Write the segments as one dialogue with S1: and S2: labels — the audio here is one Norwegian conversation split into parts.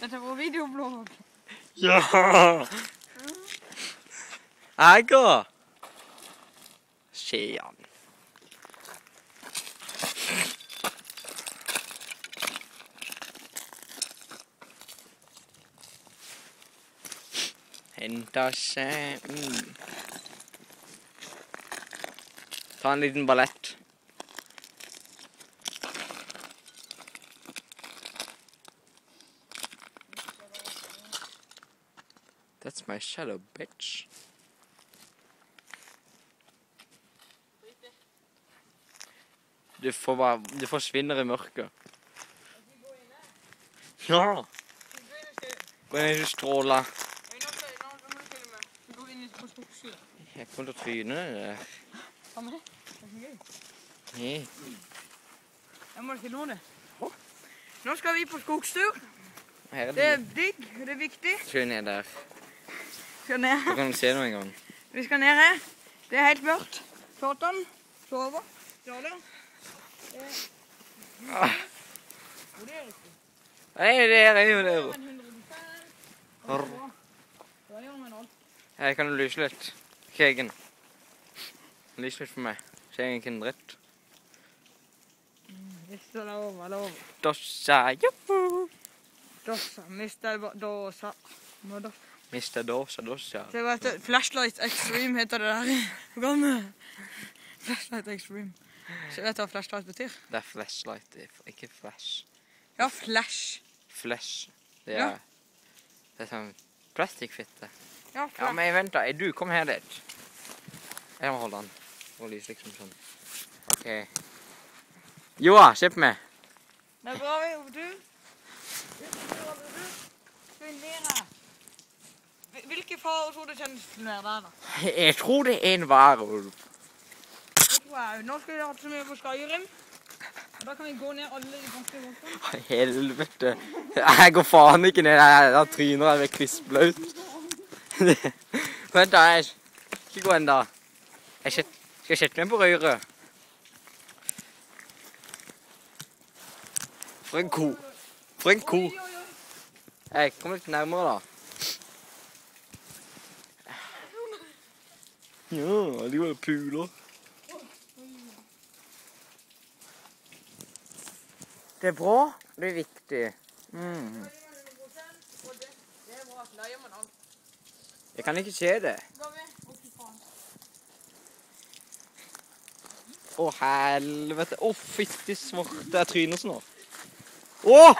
S1: Dette er vår videoblogg.
S2: Ja! Egger! Skjean. Henta seg Ta en liten ballett. That's my shadow, bitch. Du forsvinner i mørket. Ja! Gå inn i stråla. Jeg kommer til å tryne der.
S1: Hva med det? Det er så gøy.
S2: Nei.
S1: Jeg må ikke låne. Nå skal vi på skogstur.
S2: Her
S1: Det er digg, det er viktig.
S2: Skal vi ned der?
S1: Skal ned
S2: Du
S1: her.
S2: kan se noe en gang.
S1: Vi skal ned her. Det er helt mørkt. Kjartan sover. Jarle.
S2: Ah.
S1: Hvor er det ikke?
S2: Nei, det er jo det.
S1: Da gjør man alt.
S2: Jeg kan lyse litt. Kegen. Lys litt for meg. Så jeg ikke en dritt.
S1: Hvis det er lov.
S2: Dossa, joho!
S1: Dossa, mister dossa.
S2: Mr. Dossa.
S1: Det var et Flashlight Extreme heter det der programmet. Flashlight Extreme. Så vet du hva flashlight betyr?
S2: Det er flashlight, ikke flash.
S1: Ja, flash.
S2: Flash. Det
S1: Ja.
S2: er sånn plastikkfitte.
S1: Ja,
S2: Ja,
S1: flash.
S2: men vent da. Du, kom her litt. Jeg må holde den. Og lyse liksom sånn. Ok. Joa, se på meg.
S1: Det er bra vi over du. Skal vi ned her? Hvilke farer tror du kjennes til ned der da?
S2: Jeg tror det er en varulv.
S1: Det tror jeg. Nå skal vi ha så mye på Skyrim. Og da kan vi gå ned alle de ganske godt.
S2: Helvete. Jeg går faen ikke ned der. Da tryner jeg ved kvistblaut. Vent da, jeg skal gå enda. Jeg skal sette meg på røyre. For en ko. For en ko. Jeg kommer litt nærmere da. Ja, de var puler. Det er bra, det er viktig. Jeg kan ikke se det. Å, helvete. Å, fytti svarte. Jeg tryner snart. Å!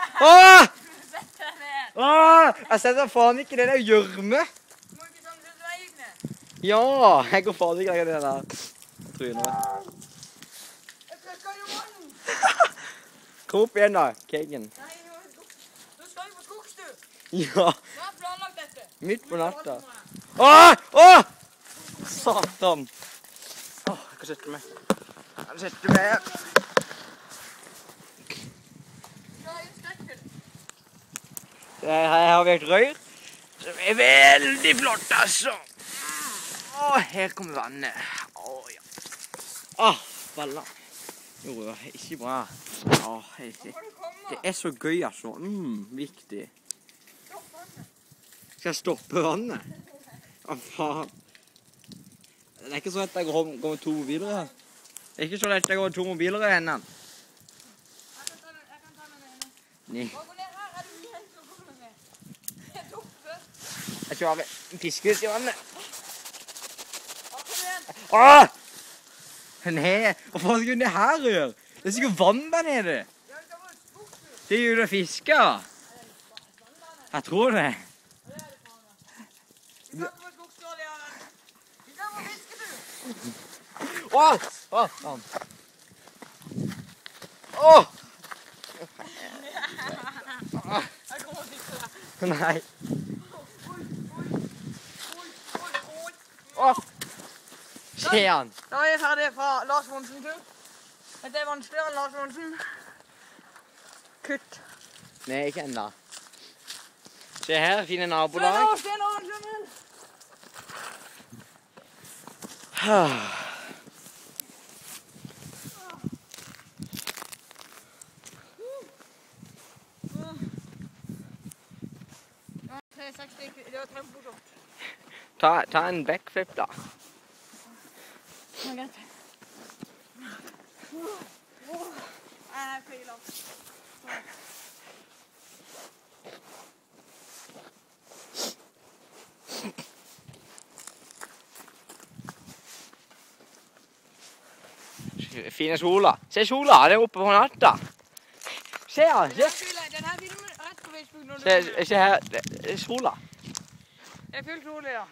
S2: Jeg setter faen ikke det der gjørme. Ja, jeg går faen ikke det der trynet. Kom opp igjen da, Kegen.
S1: Nei, nå skal vi på skogstur.
S2: Ja,
S1: Jeg har planlagt dette.
S2: midt på natta. Åh! Satan. Jeg kan sette meg. Jeg kan sette meg her. Her har vi et røyr, som er veldig flott, altså. Her kommer vannet. Ja. Balla. Jo, det var ikke bra. Det er så gøy, altså. Viktig. Skal jeg stoppe vannet? Hva faen? Det er ikke så lett jeg går med 2 mobiler her. Det er ikke så lett jeg går med 2 mobiler i hendene.
S1: Jeg kan ta med ene.
S2: Nei.
S1: Bare gå ned her, er du helt så god med det. Jeg tok først.
S2: Jeg skal ha en fisk ut i vannet.
S1: Kom igjen.
S2: Nei, hva faen skal det her gjøre? Det er sikkert vann der nede.
S1: Ja, vi skal på skogstur.
S2: Det er jo det fisker. Jeg tror det.
S1: Det er det faen meg. Vi skal på skogstur, Leon. Vi skal på fisketur.
S2: Faen.
S1: Jeg kommer til deg.
S2: Nei. Se han.
S1: Da er jeg ferdig fra Lars Monsen-tur. Dette er vanskeligere enn Lars Monsen. Kutt.
S2: Nei, ikke enda. Se her, fine
S1: Se
S2: nabolag.
S1: nå, se nå, Jømmel. er 6 stykker. Det var tempotomt.
S2: Ta en backflip, da.
S1: Det er greit. Jeg feiler.
S2: Fine sola. Se sola, den er oppe på natta. Se her, se.
S1: Den her filmen rett på Facebook når du...
S2: Se her, det er sola.
S1: Det er fullt sol, ja.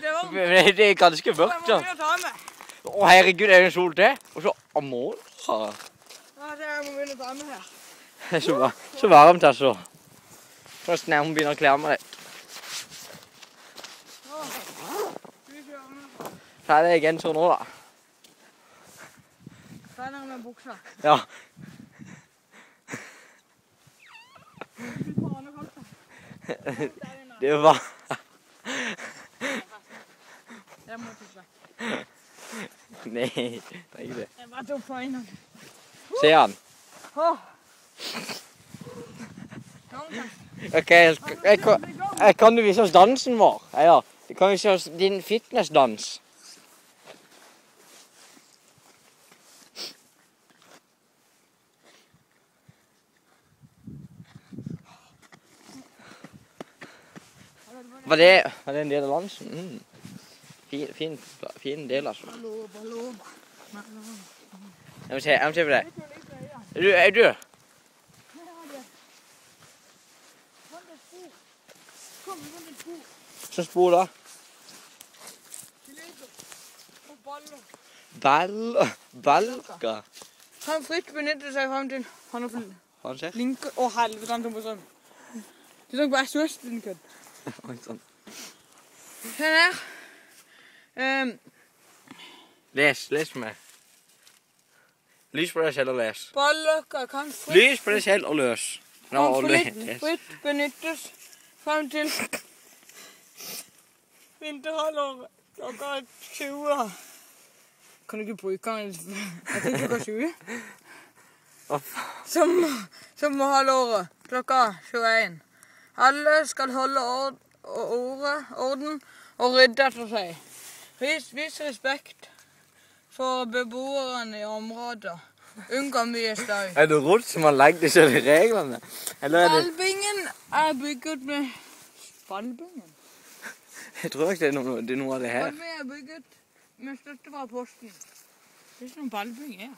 S1: Det er varmt.
S2: Men det er ganske mørkt,
S1: Jeg må
S2: da.
S1: begynne å ta med.
S2: Å, herregud, er det en sol til? Og så amor.
S1: Ja, det jeg må begynne å ta med her.
S2: Det er så varmt, altså. Først når jeg må begynne å klare meg litt. Så er det genser nå, da.
S1: Trener med buksa.
S2: Ja. Det var...
S1: Jeg må tisse.
S2: Nei, det er ikke det.
S1: Jeg bare tok på øynene.
S2: Se han. Ok, kan du vise oss dansen vår? Ja, kan du vise oss din fitnessdans? Var det en del av dansen? Fin del, altså. Jeg må se på det. Du. Så spor da. Balka.
S1: Han fritt benytter seg frem til han har
S2: Har du sett?
S1: linker. Å helvete, han tok på strøm. Du tok bare søsten kødd. Se her.
S2: Les for meg. Lys på deg selv og les.
S1: Balka kan
S2: Lys på deg selv og løs.
S1: fritt benyttes frem til vinterhalvåret klokka 20. Kan du ikke bruke den? Jeg tenker klokka 20. Sommerhalvåret klokka 21. Alle skal holde orden og rydde etter seg. Vis respekt for beboerne i området. Unngå mye støy.
S2: Er det råd som har lagt disse reglene? Eller er det...
S1: Ballbingen er bygget med... Ballbingen?
S2: Jeg tror ikke det er noe av det her.
S1: Ballbingen er bygget med støtte fra posten. Det er ikke noen ballbing her.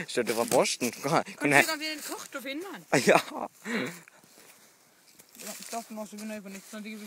S2: Støtte fra posten?
S1: Kanskje vi kan finne et kort og finne den?
S2: Ja.
S1: Stopp nå, så begynner jeg på nytt.